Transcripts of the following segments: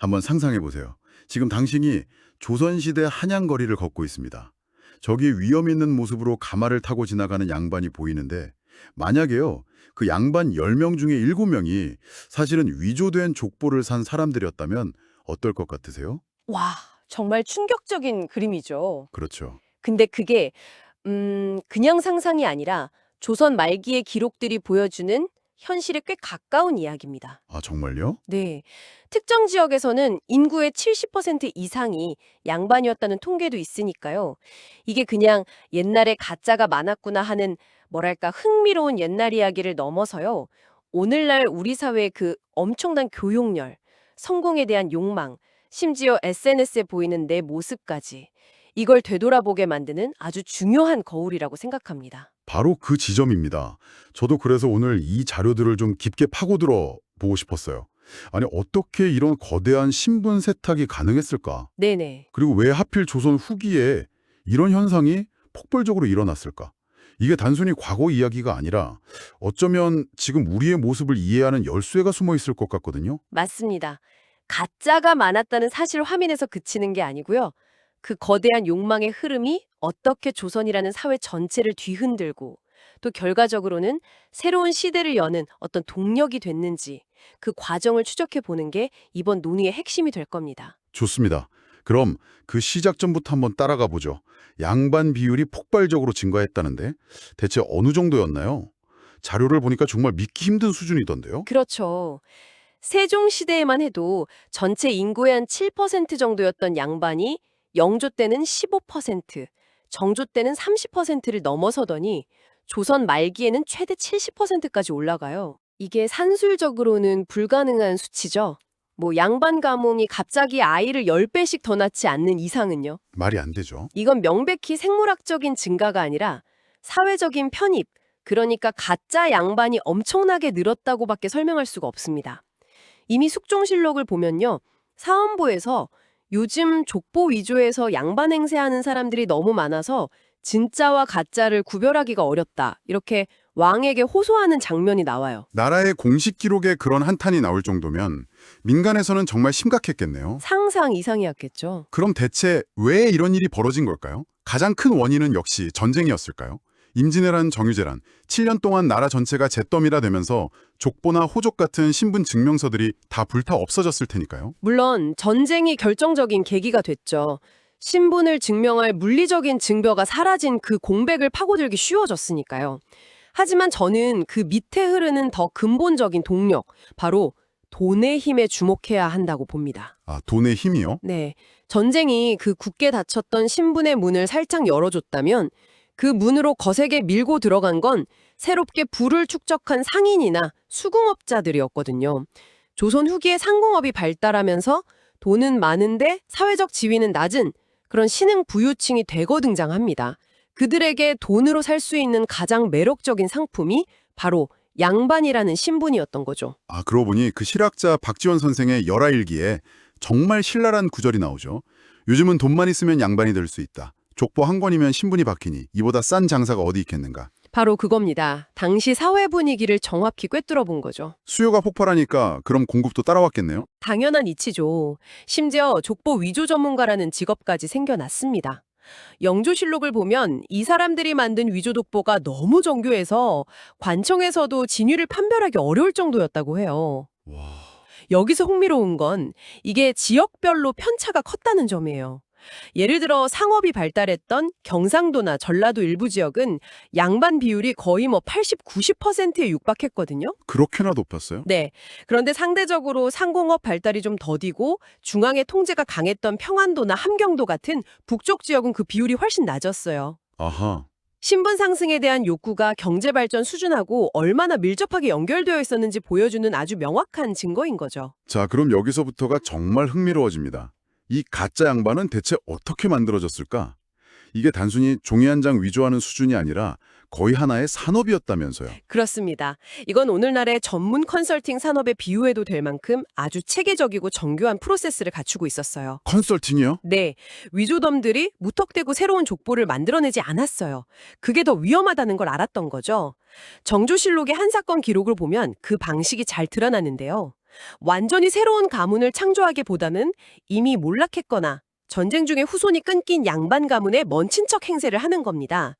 한번 상상해 보세요. 지금 당신이 조선시대 한양거리를 걷고 있습니다. 저기 위험 있는 모습으로 가마를 타고 지나가는 양반이 보이는데 만약에요, 그 양반 10명 중에 7명이 사실은 위조된 족보를 산 사람들이었다면 어떨 것 같으세요? 와, 정말 충격적인 그림이죠. 그렇죠. 근데 그게 그냥 상상이 아니라 조선 말기의 기록들이 보여주는 현실에 꽤 가까운 이야기입니다. 아, 정말요? 네. 특정 지역에서는 인구의 70% 이상이 양반이었다는 통계도 있으니까요. 이게 그냥 옛날에 가짜가 많았구나 하는 뭐랄까 흥미로운 옛날 이야기를 넘어서요. 오늘날 우리 사회의 그 엄청난 교육열, 성공에 대한 욕망, 심지어 SNS에 보이는 내 모습까지 이걸 되돌아보게 만드는 아주 중요한 거울이라고 생각합니다. 바로 그 지점입니다. 저도 그래서 오늘 이 자료들을 좀 깊게 파고들어 보고 싶었어요. 아니, 어떻게 이런 거대한 신분 세탁이 가능했을까? 네네. 그리고 왜 하필 조선 후기에 이런 현상이 폭발적으로 일어났을까? 이게 단순히 과거 이야기가 아니라 어쩌면 지금 우리의 모습을 이해하는 열쇠가 숨어 있을 것 같거든요. 맞습니다. 가짜가 많았다는 사실 화면에서 그치는 게 아니고요. 그 거대한 욕망의 흐름이 어떻게 조선이라는 사회 전체를 뒤흔들고 또 결과적으로는 새로운 시대를 여는 어떤 동력이 됐는지 그 과정을 추적해 보는 게 이번 논의의 핵심이 될 겁니다. 좋습니다. 그럼 그 시작점부터 한번 따라가 보죠. 양반 비율이 폭발적으로 증가했다는데 대체 어느 정도였나요? 자료를 보니까 정말 믿기 힘든 수준이던데요. 그렇죠. 세종 시대에만 해도 전체 인구의 한 7% 정도였던 양반이 영조 때는 15%, 정조 때는 30%를 넘어서더니 조선 말기에는 최대 70%까지 올라가요. 이게 산술적으로는 불가능한 수치죠. 뭐 양반 가문이 갑자기 아이를 10배씩 더 낳지 않는 이상은요. 말이 안 되죠. 이건 명백히 생물학적인 증가가 아니라 사회적인 편입, 그러니까 가짜 양반이 엄청나게 늘었다고밖에 설명할 수가 없습니다. 이미 숙종실록을 보면요. 사헌부에서 요즘 족보 위조에서 양반 행세하는 사람들이 너무 많아서 진짜와 가짜를 구별하기가 어렵다. 이렇게 왕에게 호소하는 장면이 나와요. 나라의 공식 기록에 그런 한탄이 나올 정도면 민간에서는 정말 심각했겠네요. 상상 이상이었겠죠. 그럼 대체 왜 이런 일이 벌어진 걸까요? 가장 큰 원인은 역시 전쟁이었을까요? 임진왜란, 정유재란, 7년 동안 나라 전체가 잿더미라 되면서 족보나 호족 같은 신분 증명서들이 다 불타 없어졌을 테니까요. 물론 전쟁이 결정적인 계기가 됐죠. 신분을 증명할 물리적인 증거가 사라진 그 공백을 파고들기 쉬워졌으니까요. 하지만 저는 그 밑에 흐르는 더 근본적인 동력, 바로 돈의 힘에 주목해야 한다고 봅니다. 아, 돈의 힘이요? 네, 전쟁이 그 굳게 닫혔던 신분의 문을 살짝 열어줬다면 그 문으로 거세게 밀고 들어간 건 새롭게 부를 축적한 상인이나 수공업자들이었거든요. 조선 후기에 상공업이 발달하면서 돈은 많은데 사회적 지위는 낮은 그런 신흥 부유층이 대거 등장합니다. 그들에게 돈으로 살 수 있는 가장 매력적인 상품이 바로 양반이라는 신분이었던 거죠. 아, 그러고 보니 그 실학자 박지원 선생의 열하일기에 정말 신랄한 구절이 나오죠. 요즘은 돈만 있으면 양반이 될 수 있다. 족보 한 권이면 신분이 바뀌니 이보다 싼 장사가 어디 있겠는가. 바로 그겁니다. 당시 사회 분위기를 정확히 꿰뚫어 본 거죠. 수요가 폭발하니까 그럼 공급도 따라왔겠네요. 당연한 이치죠. 심지어 족보 위조 전문가라는 직업까지 생겨났습니다. 영조실록을 보면 이 사람들이 만든 위조 독보가 너무 정교해서 관청에서도 진위를 판별하기 어려울 정도였다고 해요. 와, 여기서 흥미로운 건 이게 지역별로 편차가 컸다는 점이에요. 예를 들어 상업이 발달했던 경상도나 전라도 일부 지역은 양반 비율이 거의 80, 90%에 육박했거든요. 그렇게나 높았어요? 네. 그런데 상대적으로 상공업 발달이 좀 더디고 중앙의 통제가 강했던 평안도나 함경도 같은 북쪽 지역은 그 비율이 훨씬 낮았어요. 아하. 신분 상승에 대한 욕구가 경제 발전 수준하고 얼마나 밀접하게 연결되어 있었는지 보여주는 아주 명확한 증거인 거죠. 자, 그럼 여기서부터가 정말 흥미로워집니다. 이 가짜 양반은 대체 어떻게 만들어졌을까? 이게 단순히 종이 한 장 위조하는 수준이 아니라 거의 하나의 산업이었다면서요. 그렇습니다. 이건 오늘날의 전문 컨설팅 산업에 비유해도 될 만큼 아주 체계적이고 정교한 프로세스를 갖추고 있었어요. 컨설팅이요? 네, 위조덤들이 무턱대고 새로운 족보를 만들어내지 않았어요. 그게 더 위험하다는 걸 알았던 거죠. 정조실록의 한 사건 기록을 보면 그 방식이 잘 드러나는데요. 완전히 새로운 가문을 창조하기보다는 이미 몰락했거나 전쟁 중에 후손이 끊긴 양반 가문의 먼 친척 행세를 하는 겁니다.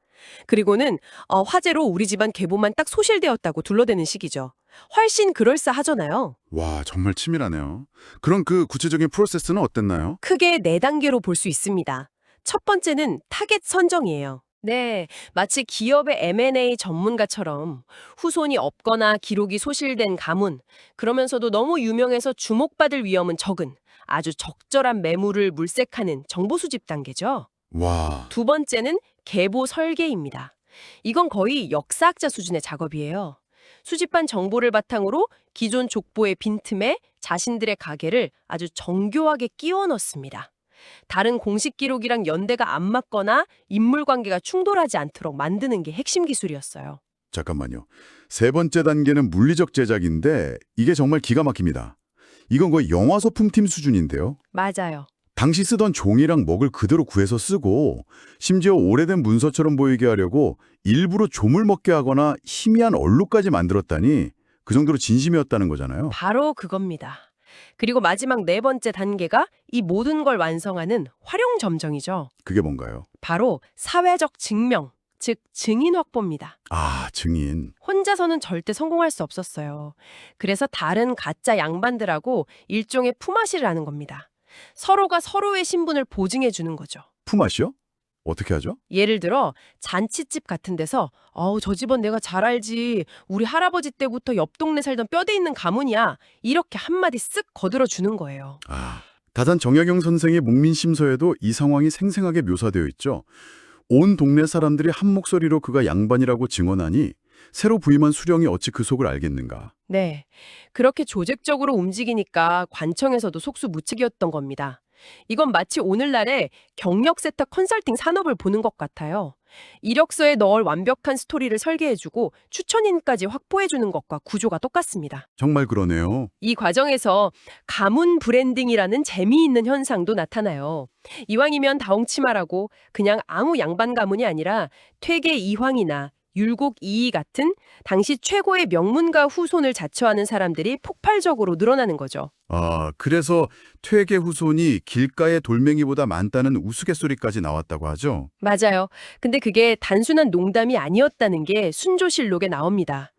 그리고는 화재로 우리 집안 계보만 딱 소실되었다고 둘러대는 식이죠. 훨씬 그럴싸하잖아요. 와, 정말 치밀하네요. 그럼 그 구체적인 프로세스는 어땠나요? 크게 4단계로 볼 수 있습니다. 첫 번째는 타겟 선정이에요. 네, 마치 기업의 M&A 전문가처럼 후손이 없거나 기록이 소실된 가문, 그러면서도 너무 유명해서 주목받을 위험은 적은 아주 적절한 매물을 물색하는 정보 수집 단계죠. 와, 두 번째는 계보 설계입니다. 이건 거의 역사학자 수준의 작업이에요. 수집한 정보를 바탕으로 기존 족보의 빈틈에 자신들의 가계를 아주 정교하게 끼워 넣습니다. 다른 공식 기록이랑 연대가 안 맞거나 인물 관계가 충돌하지 않도록 만드는 게 핵심 기술이었어요. 잠깐만요. 세 번째 단계는 물리적 제작인데 이게 정말 기가 막힙니다. 이건 거의 영화 소품팀 수준인데요. 맞아요. 당시 쓰던 종이랑 먹을 그대로 구해서 쓰고 심지어 오래된 문서처럼 보이게 하려고 일부러 조물 먹게 하거나 희미한 얼룩까지 만들었다니 그 정도로 진심이었다는 거잖아요. 바로 그겁니다. 그리고 마지막 4번째 단계가 이 모든 걸 완성하는 활용 점정이죠. 그게 뭔가요? 바로 사회적 증명, 즉 증인 확보입니다. 아, 증인. 혼자서는 절대 성공할 수 없었어요. 그래서 다른 가짜 양반들하고 일종의 품앗이를 하는 겁니다. 서로가 서로의 신분을 보증해 주는 거죠. 품앗이요? 어떻게 하죠? 예를 들어 잔치집 같은 데서 저 집은 내가 잘 알지. 우리 할아버지 때부터 옆 동네 살던 뼈대 있는 가문이야. 이렇게 한마디 쓱 거들어 주는 거예요. 다산 정약용 선생의 목민심서에도 이 상황이 생생하게 묘사되어 있죠. 온 동네 사람들이 한 목소리로 그가 양반이라고 증언하니 새로 부임한 수령이 어찌 그 속을 알겠는가. 네. 그렇게 조직적으로 움직이니까 관청에서도 속수무책이었던 겁니다. 이건 마치 오늘날의 경력 세탁 컨설팅 산업을 보는 것 같아요. 이력서에 넣을 완벽한 스토리를 설계해주고 추천인까지 확보해주는 것과 구조가 똑같습니다. 정말 그러네요. 이 과정에서 가문 브랜딩이라는 재미있는 현상도 나타나요. 이왕이면 다홍치마라고 그냥 아무 양반 가문이 아니라 퇴계 이황이나 율곡 이이 같은 당시 최고의 명문가 후손을 자처하는 사람들이 폭발적으로 늘어나는 거죠. 그래서 퇴계 후손이 길가의 돌멩이보다 많다는 우스갯소리까지 나왔다고 하죠. 맞아요. 근데 그게 단순한 농담이 아니었다는 게 순조실록에 나옵니다.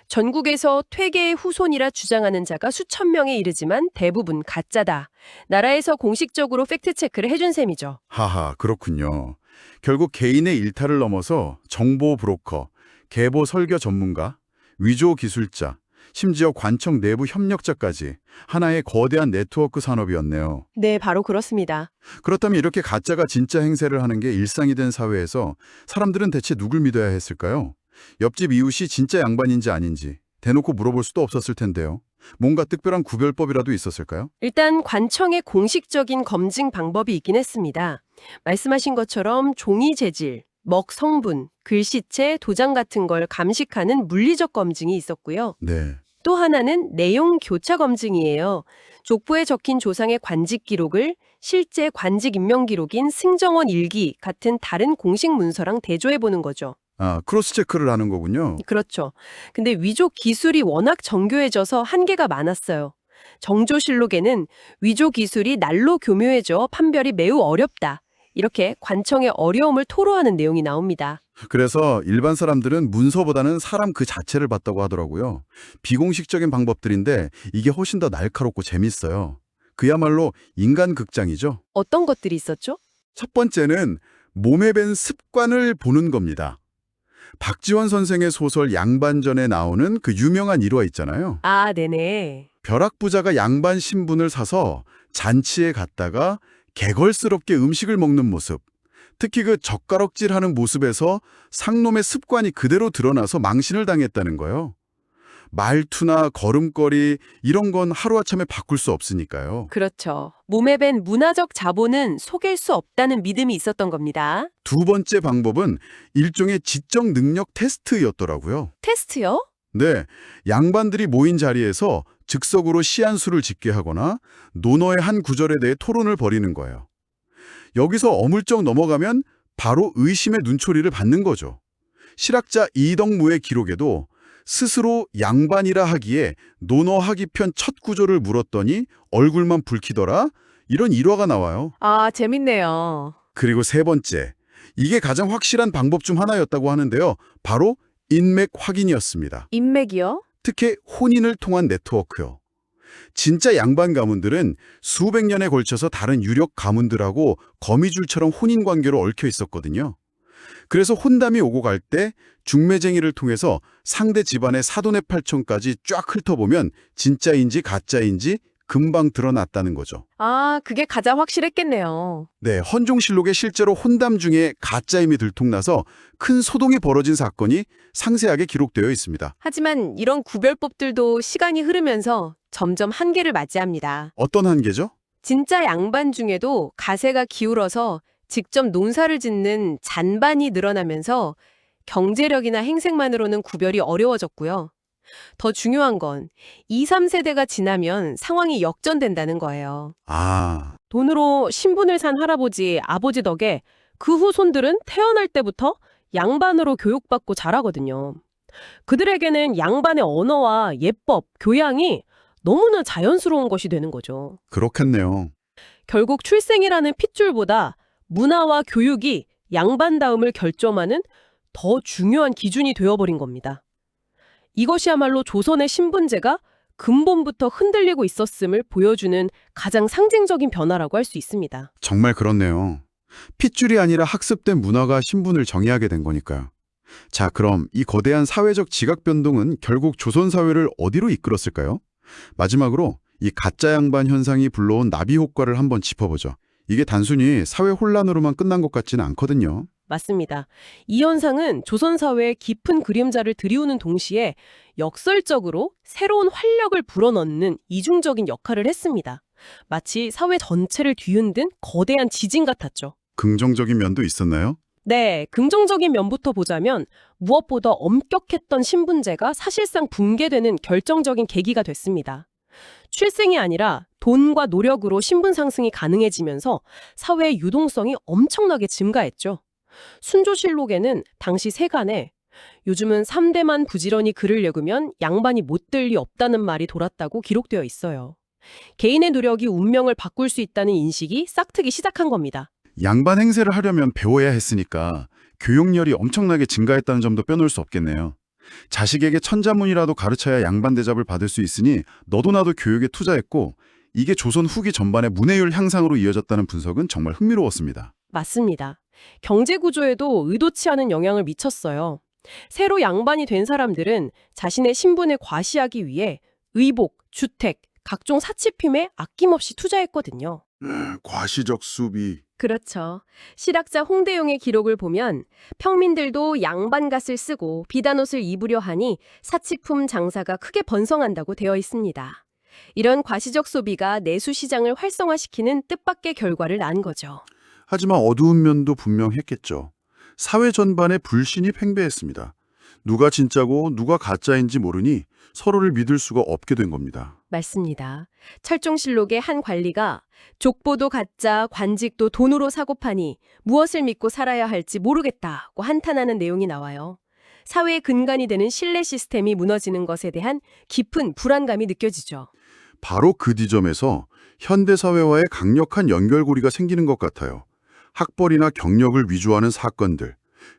전국에서 퇴계의 후손이라 주장하는 자가 수천 명에 이르지만 대부분 가짜다. 나라에서 공식적으로 팩트체크를 해준 셈이죠. 하하, 그렇군요. 결국 개인의 일탈을 넘어서 정보 브로커, 계보 설계 전문가, 위조 기술자, 심지어 관청 내부 협력자까지 하나의 거대한 네트워크 산업이었네요. 네, 바로 그렇습니다. 그렇다면 이렇게 가짜가 진짜 행세를 하는 게 일상이 된 사회에서 사람들은 대체 누굴 믿어야 했을까요? 옆집 이웃이 진짜 양반인지 아닌지 대놓고 물어볼 수도 없었을 텐데요. 뭔가 특별한 구별법이라도 있었을까요? 일단 관청의 공식적인 검증 방법이 있긴 했습니다. 말씀하신 것처럼 종이 재질, 먹 성분, 글씨체, 도장 같은 걸 감식하는 물리적 검증이 있었고요. 네. 또 하나는 내용 교차 검증이에요. 족보에 적힌 조상의 관직 기록을 실제 관직 임명 기록인 승정원 일기 같은 다른 공식 문서랑 대조해 보는 거죠. 크로스 체크를 하는 거군요. 그렇죠. 근데 위조 기술이 워낙 정교해져서 한계가 많았어요. 정조실록에는 위조 기술이 날로 교묘해져 판별이 매우 어렵다. 이렇게 관청의 어려움을 토로하는 내용이 나옵니다. 그래서 일반 사람들은 문서보다는 사람 그 자체를 봤다고 하더라고요. 비공식적인 방법들인데 이게 훨씬 더 날카롭고 재밌어요. 그야말로 인간 극장이죠. 어떤 것들이 있었죠? 첫 번째는 몸에 밴 습관을 보는 겁니다. 박지원 선생의 소설 양반전에 나오는 그 유명한 일화 있잖아요. 아, 네네. 벼락부자가 양반 신분을 사서 잔치에 갔다가 개걸스럽게 음식을 먹는 모습. 특히 그 젓가락질하는 모습에서 상놈의 습관이 그대로 드러나서 망신을 당했다는 거예요. 말투나 걸음걸이 이런 건 하루아침에 바꿀 수 없으니까요. 그렇죠. 몸에 밴 문화적 자본은 속일 수 없다는 믿음이 있었던 겁니다. 두 번째 방법은 일종의 지적 능력 테스트였더라고요. 테스트요? 네, 양반들이 모인 자리에서 즉석으로 시한수를 짓게 하거나 논어의 한 구절에 대해 토론을 벌이는 거예요. 여기서 어물쩍 넘어가면 바로 의심의 눈초리를 받는 거죠. 실학자 이덕무의 기록에도 스스로 양반이라 하기에 논어하기 편 첫 구조를 물었더니 얼굴만 붉히더라? 이런 일화가 나와요. 아, 재밌네요. 그리고 세 번째, 이게 가장 확실한 방법 중 하나였다고 하는데요. 바로 인맥 확인이었습니다. 인맥이요? 특히 혼인을 통한 네트워크요. 진짜 양반 가문들은 수백 년에 걸쳐서 다른 유력 가문들하고 거미줄처럼 혼인 관계로 얽혀 있었거든요. 그래서 혼담이 오고 갈 때 중매쟁이를 통해서 상대 집안의 사돈의 팔촌까지 쫙 훑어보면 진짜인지 가짜인지 금방 드러났다는 거죠. 아, 그게 가장 확실했겠네요. 네, 헌종실록에 실제로 혼담 중에 가짜임이 들통나서 큰 소동이 벌어진 사건이 상세하게 기록되어 있습니다. 하지만 이런 구별법들도 시간이 흐르면서 점점 한계를 맞이합니다. 어떤 한계죠? 진짜 양반 중에도 가세가 기울어서 직접 농사를 짓는 잔반이 늘어나면서 경제력이나 행색만으로는 구별이 어려워졌고요. 더 중요한 건 2, 3세대가 지나면 상황이 역전된다는 거예요. 아, 돈으로 신분을 산 할아버지, 아버지 덕에 그 후손들은 태어날 때부터 양반으로 교육받고 자라거든요. 그들에게는 양반의 언어와 예법, 교양이 너무나 자연스러운 것이 되는 거죠. 그렇겠네요. 결국 출생이라는 핏줄보다 문화와 교육이 양반다움을 결정하는 더 중요한 기준이 되어버린 겁니다. 이것이야말로 조선의 신분제가 근본부터 흔들리고 있었음을 보여주는 가장 상징적인 변화라고 할 수 있습니다. 정말 그렇네요. 핏줄이 아니라 학습된 문화가 신분을 정의하게 된 거니까요. 자, 그럼 이 거대한 사회적 지각 변동은 결국 조선 사회를 어디로 이끌었을까요? 마지막으로 이 가짜 양반 현상이 불러온 나비 효과를 한번 짚어보죠. 이게 단순히 사회 혼란으로만 끝난 것 같지는 않거든요. 맞습니다. 이 현상은 조선 사회에 깊은 그림자를 들이우는 동시에 역설적으로 새로운 활력을 불어넣는 이중적인 역할을 했습니다. 마치 사회 전체를 뒤흔든 거대한 지진 같았죠. 긍정적인 면도 있었나요? 네, 긍정적인 면부터 보자면 무엇보다 엄격했던 신분제가 사실상 붕괴되는 결정적인 계기가 됐습니다. 출생이 아니라 돈과 노력으로 신분 상승이 가능해지면서 사회의 유동성이 엄청나게 증가했죠. 순조실록에는 당시 세간에 요즘은 3대만 부지런히 글을 읽으면 양반이 못 될 리 없다는 말이 돌았다고 기록되어 있어요. 개인의 노력이 운명을 바꿀 수 있다는 인식이 싹트기 시작한 겁니다. 양반 행세를 하려면 배워야 했으니까 교육열이 엄청나게 증가했다는 점도 빼놓을 수 없겠네요. 자식에게 천자문이라도 가르쳐야 양반 대접을 받을 수 있으니 너도 나도 교육에 투자했고 이게 조선 후기 전반의 문해율 향상으로 이어졌다는 분석은 정말 흥미로웠습니다. 맞습니다. 경제 구조에도 의도치 않은 영향을 미쳤어요. 새로 양반이 된 사람들은 자신의 신분을 과시하기 위해 의복, 주택, 각종 사치품에 아낌없이 투자했거든요. 과시적 수비. 그렇죠. 실학자 홍대용의 기록을 보면 평민들도 양반갓을 쓰고 비단옷을 입으려 하니 사치품 장사가 크게 번성한다고 되어 있습니다. 이런 과시적 소비가 내수 시장을 활성화시키는 뜻밖의 결과를 낳은 거죠. 하지만 어두운 면도 분명했겠죠. 사회 전반에 불신이 팽배했습니다. 누가 진짜고 누가 가짜인지 모르니 서로를 믿을 수가 없게 된 겁니다. 맞습니다. 철종실록의 한 관리가 족보도 가짜, 관직도 돈으로 사고 파니 무엇을 믿고 살아야 할지 모르겠다고 한탄하는 내용이 나와요. 사회의 근간이 되는 신뢰 시스템이 무너지는 것에 대한 깊은 불안감이 느껴지죠. 바로 그 지점에서 현대사회와의 강력한 연결고리가 생기는 것 같아요. 학벌이나 경력을 위주하는 사건들,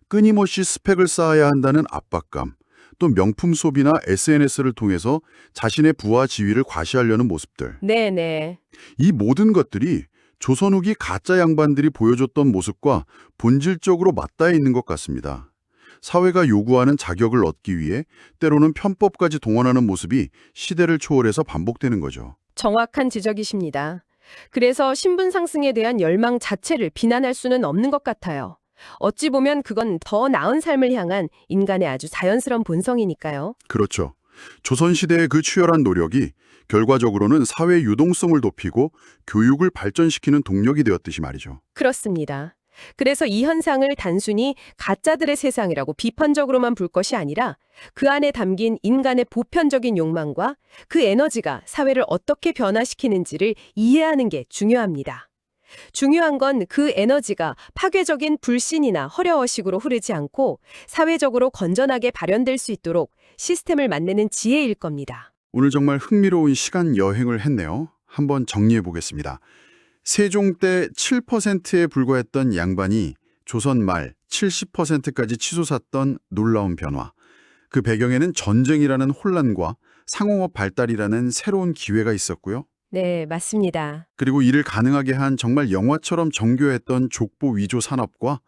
끊임없이 스펙을 쌓아야 한다는 압박감, 또 명품 소비나 SNS를 통해서 자신의 부와 지위를 과시하려는 모습들. 네네. 이 모든 것들이 조선 후기 가짜 양반들이 보여줬던 모습과 본질적으로 맞닿아 있는 것 같습니다. 사회가 요구하는 자격을 얻기 위해 때로는 편법까지 동원하는 모습이 시대를 초월해서 반복되는 거죠. 정확한 지적이십니다. 그래서 신분 상승에 대한 열망 자체를 비난할 수는 없는 것 같아요. 어찌 보면 그건 더 나은 삶을 향한 인간의 아주 자연스러운 본성이니까요. 그렇죠. 조선시대의 그 치열한 노력이 결과적으로는 사회 유동성을 높이고 교육을 발전시키는 동력이 되었듯이 말이죠. 그렇습니다. 그래서 이 현상을 단순히 가짜들의 세상이라고 비판적으로만 볼 것이 아니라 그 안에 담긴 인간의 보편적인 욕망과 그 에너지가 사회를 어떻게 변화시키는지를 이해하는 게 중요합니다. 중요한 건 그 에너지가 파괴적인 불신이나 허려허식으로 흐르지 않고 사회적으로 건전하게 발현될 수 있도록 시스템을 만드는 지혜일 겁니다. 오늘 정말 흥미로운 시간 여행을 했네요. 한번 정리해 보겠습니다. 세종 때 7%에 불과했던 양반이 조선 말 70%까지 치솟았던 놀라운 변화. 그 배경에는 전쟁이라는 혼란과 상공업 발달이라는 새로운 기회가 있었고요. 네, 맞습니다. 그리고 이를 가능하게 한 정말 영화처럼 정교했던 족보 위조 산업과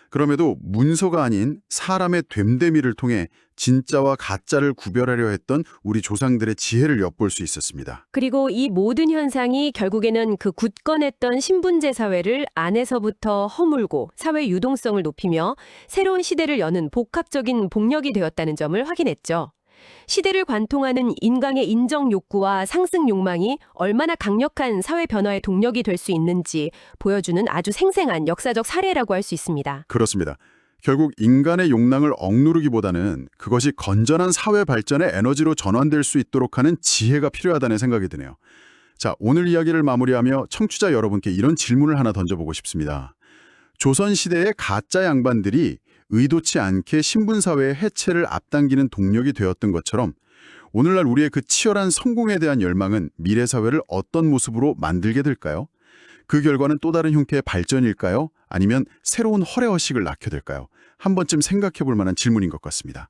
그럼에도 문서가 아닌 사람의 됨됨이를 통해 진짜와 가짜를 구별하려 했던 우리 조상들의 지혜를 엿볼 수 있었습니다. 그리고 이 모든 현상이 결국에는 그 굳건했던 신분제 사회를 안에서부터 허물고 사회 유동성을 높이며 새로운 시대를 여는 복합적인 복력이 되었다는 점을 확인했죠. 시대를 관통하는 인간의 인정 욕구와 상승 욕망이 얼마나 강력한 사회 변화의 동력이 될 수 있는지 보여주는 아주 생생한 역사적 사례라고 할 수 있습니다. 그렇습니다. 결국 인간의 욕망을 억누르기보다는 그것이 건전한 사회 발전의 에너지로 전환될 수 있도록 하는 지혜가 필요하다는 생각이 드네요. 자, 오늘 이야기를 마무리하며 청취자 여러분께 이런 질문을 하나 던져보고 싶습니다. 조선시대의 가짜 양반들이 의도치 않게 신분사회의 해체를 앞당기는 동력이 되었던 것처럼 오늘날 우리의 그 치열한 성공에 대한 열망은 미래 사회를 어떤 모습으로 만들게 될까요? 그 결과는 또 다른 형태의 발전일까요? 아니면 새로운 허례허식을 낳게 될까요? 한 번쯤 생각해 볼 만한 질문인 것 같습니다.